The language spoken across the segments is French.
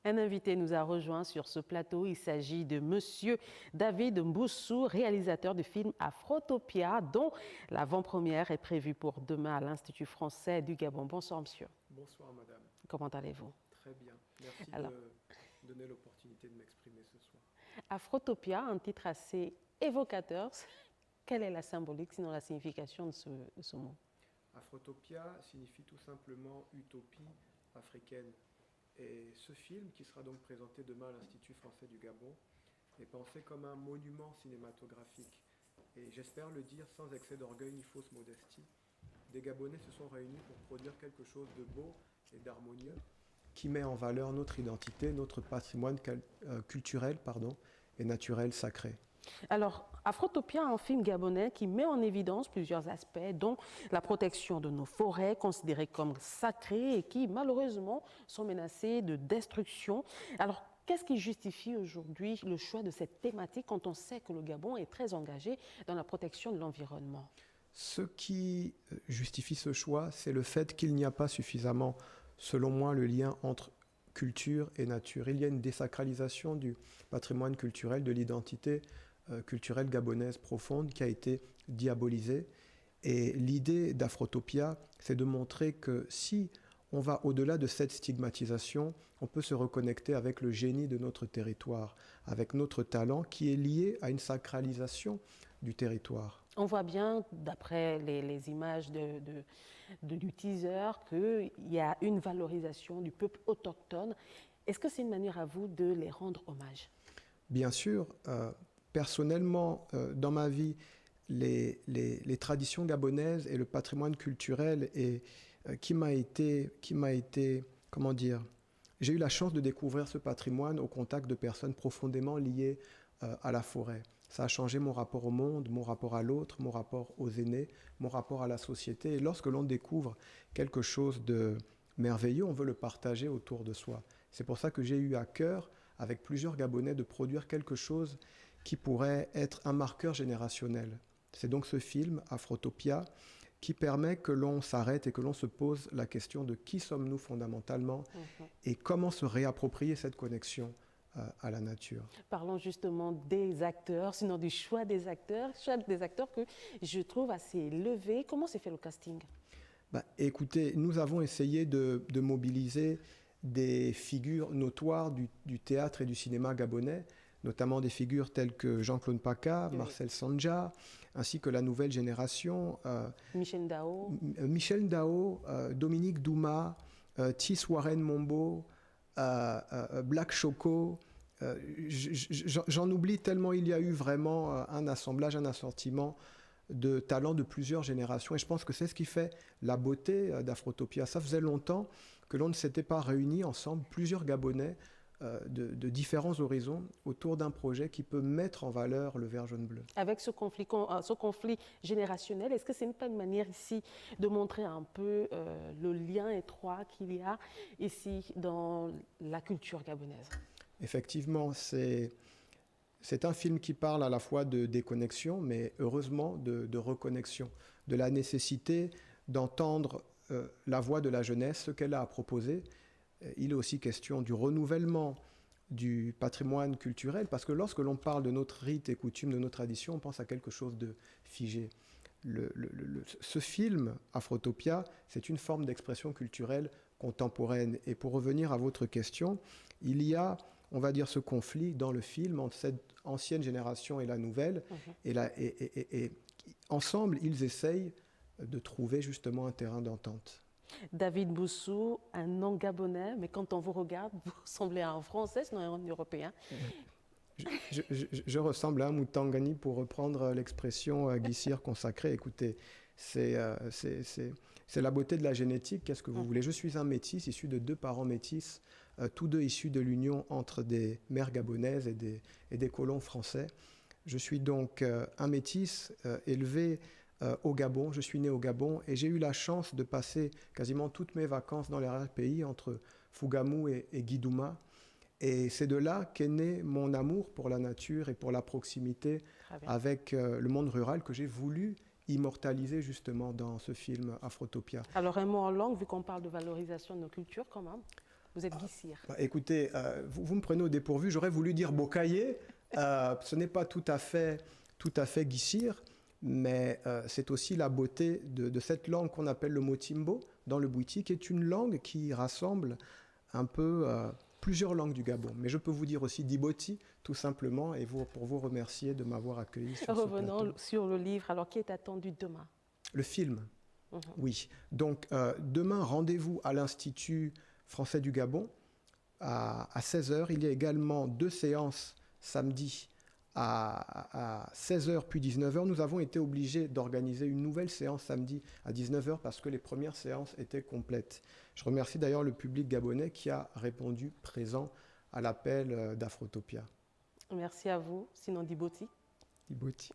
Un invité nous a rejoint sur ce plateau. Il s'agit de Monsieur David Mboussou, réalisateur du film Afrotopia, dont l'avant-première est prévue pour demain à l'Institut français du Gabon. Bonsoir, monsieur. Bonsoir, madame. Comment allez-vous? Très bien. Merci Alors, de donner l'opportunité de m'exprimer ce soir. Afrotopia, un titre assez évocateur. Quelle est la symbolique, sinon la signification de ce mot? Afrotopia signifie tout simplement utopie africaine. Et ce film, qui sera donc présenté demain à l'Institut français du Gabon, est pensé comme un monument cinématographique. Et j'espère le dire sans excès d'orgueil ni fausse modestie. Des Gabonais se sont réunis pour produire quelque chose de beau et d'harmonieux qui met en valeur notre identité, notre patrimoine culturel et naturel sacré. Alors, Afrotopia, un film gabonais qui met en évidence plusieurs aspects, dont la protection de nos forêts, considérées comme sacrées et qui, malheureusement, sont menacées de destruction. Alors, qu'est-ce qui justifie aujourd'hui le choix de cette thématique quand on sait que le Gabon est très engagé dans la protection de l'environnement? Ce qui justifie ce choix, c'est le fait qu'il n'y a pas suffisamment, selon moi, le lien entre culture et nature. Il y a une désacralisation du patrimoine culturel, de l'identité culturelle gabonaise profonde qui a été diabolisée. Et l'idée d'Afrotopia, c'est de montrer que si on va au-delà de cette stigmatisation, on peut se reconnecter avec le génie de notre territoire, avec notre talent qui est lié à une sacralisation du territoire. On voit bien, d'après les images du teaser, qu'il y a une valorisation du peuple autochtone. Est-ce que c'est une manière à vous de les rendre hommage? Bien sûr, personnellement, dans ma vie, les traditions gabonaises et le patrimoine culturel qui m'a été, comment dire, j'ai eu la chance de découvrir ce patrimoine au contact de personnes profondément liées à la forêt. Ça a changé mon rapport au monde, mon rapport à l'autre, mon rapport aux aînés, mon rapport à la société. Et lorsque l'on découvre quelque chose de merveilleux, on veut le partager autour de soi. C'est pour ça que j'ai eu à cœur, avec plusieurs Gabonais, de produire quelque chose qui pourrait être un marqueur générationnel. C'est donc ce film, Afrotopia, qui permet que l'on s'arrête et que l'on se pose la question de qui sommes-nous fondamentalement et comment se réapproprier cette connexion à la nature. Parlons justement des acteurs, sinon du choix des acteurs que je trouve assez élevé. Comment s'est fait le casting? Écoutez, nous avons essayé de mobiliser des figures notoires du théâtre et du cinéma gabonais, notamment des figures telles que Jean-Claude Paca, Oui. Marcel Sandja, ainsi que la nouvelle génération, Michel Ndao, Dominique Douma, Tis Warren Mombo, Black Choco. J'en oublie tellement il y a eu vraiment un assemblage, un assortiment de talents de plusieurs générations. Et je pense que c'est ce qui fait la beauté d'Afrotopia. Ça faisait longtemps que l'on ne s'était pas réunis ensemble, plusieurs Gabonais de différents horizons, autour d'un projet qui peut mettre en valeur le vert, jaune, bleu. Avec ce conflit générationnel, est-ce que ce n'est pas une manière ici de montrer un peu le lien étroit qu'il y a ici dans la culture gabonaise? Effectivement, c'est un film qui parle à la fois de déconnexion, mais heureusement de reconnexion, de la nécessité d'entendre la voix de la jeunesse, ce qu'elle a à proposer. Il est aussi question du renouvellement du patrimoine culturel, parce que lorsque l'on parle de notre rite et coutume, de nos traditions, on pense à quelque chose de figé. Ce film, Afrotopia, c'est une forme d'expression culturelle contemporaine. Et pour revenir à votre question, il y a, on va dire, ce conflit dans le film entre cette ancienne génération et la nouvelle. Et ensemble, ils essayent de trouver justement un terrain d'entente. David Mboussou, un nom gabonais, mais quand on vous regarde, vous ressemblez à un Français, sinon à un Européen. Je ressemble à un Moutangani, pour reprendre l'expression guissière consacrée. Écoutez, c'est la beauté de la génétique. Qu'est-ce que vous voulez? Je suis un métis, issu de 2 parents métis, tous 2 issus de l'union entre des mères gabonaises et des colons français. Je suis donc un métis élevé au Gabon. Je suis né au Gabon et j'ai eu la chance de passer quasiment toutes mes vacances dans les pays entre Fougamou et Guidouma. Et c'est de là qu'est né mon amour pour la nature et pour la proximité avec le monde rural que j'ai voulu immortaliser justement dans ce film Afrotopia. Alors un mot en langue, vu qu'on parle de valorisation de nos cultures quand même. Vous êtes Guissir. Écoutez, vous me prenez au dépourvu. J'aurais voulu dire Bokaye. Ce n'est pas tout à fait Guissir, mais c'est aussi la beauté de cette langue qu'on appelle le motimbo dans le Bwiti, qui est une langue qui rassemble un peu plusieurs langues du Gabon. Mais je peux vous dire aussi Diboti, tout simplement, et pour vous remercier de m'avoir accueilli sur ce plateau. Revenons sur le livre. Alors, qui est attendu demain? Le film, oui. Donc, demain, rendez-vous à l'Institut français du Gabon à 16h. Il y a également 2 séances samedi à 16h puis 19h. Nous avons été obligés d'organiser une nouvelle séance samedi à 19h parce que les premières séances étaient complètes. Je remercie d'ailleurs le public gabonais qui a répondu présent à l'appel d'Afrotopia. Merci à vous, sinon Diboti. Diboti.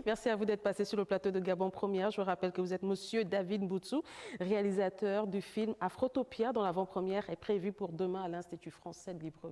Merci à vous d'être passé sur le plateau de Gabon Première. Je rappelle que vous êtes Monsieur David Mboutsou, réalisateur du film Afrotopia, dont l'avant-première est prévue pour demain à l'Institut français de Libreville.